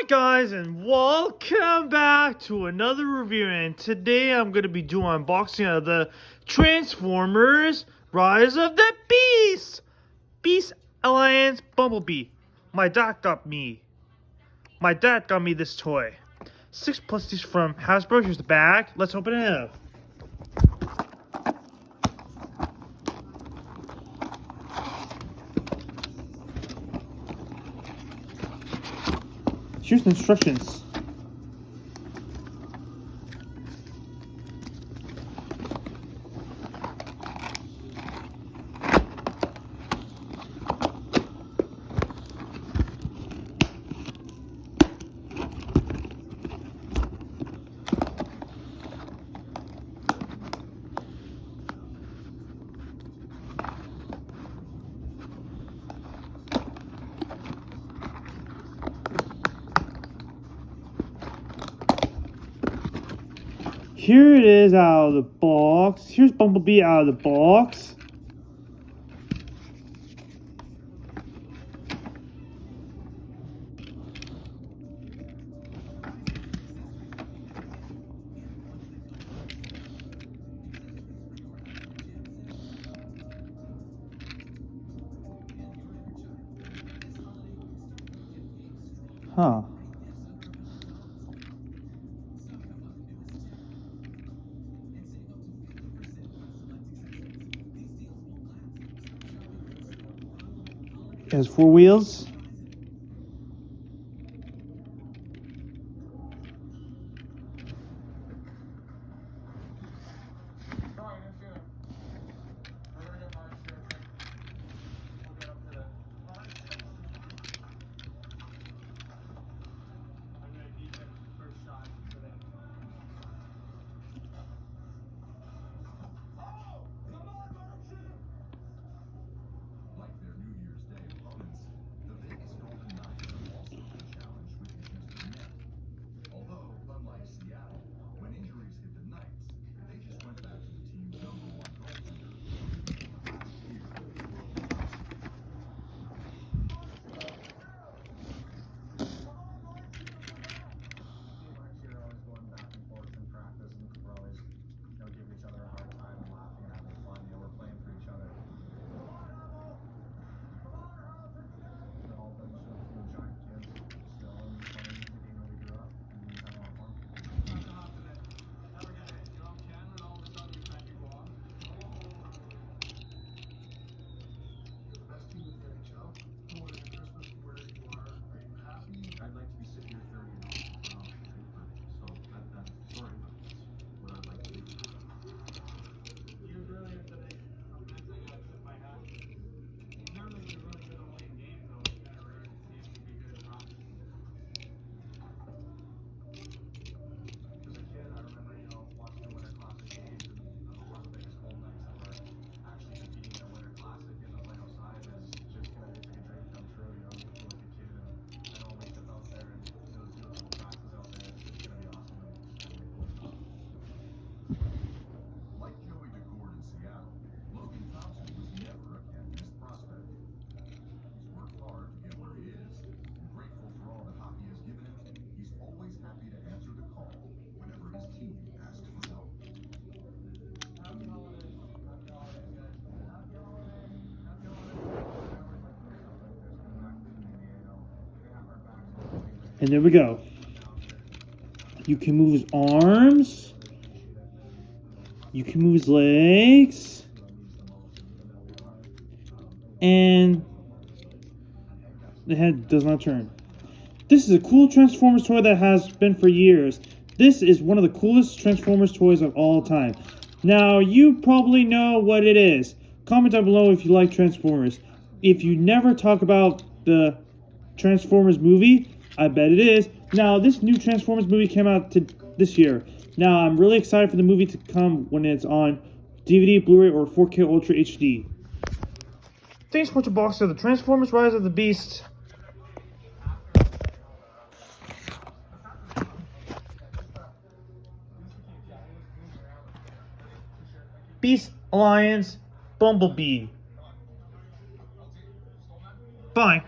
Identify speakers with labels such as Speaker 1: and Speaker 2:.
Speaker 1: Hi guys, and welcome back to another review, and today I'm going to be doing unboxing of the Transformers Rise of the Beast Alliance Bumblebee. My dad got me this toy. 6 pluses from Hasbro. Here's the bag. Let's open it up. Here's the instructions. Here it is out of the box. Here's Bumblebee out of the box. Huh. It has 4 wheels. And there we go. You can move his arms. You can move his legs. And the head does not turn. This is a cool Transformers toy that has been for years. This is one of the coolest Transformers toys of all time. Now, you probably know what it is. Comment down below if you like Transformers. If you never talk about the Transformers movie, I bet it is. Now, this new Transformers movie came out this year. Now, I'm really excited for the movie to come when it's on DVD, Blu-ray, or 4K Ultra HD. Thanks for watching box of the Transformers Rise of the Beast. Beast Alliance Bumblebee. Bye.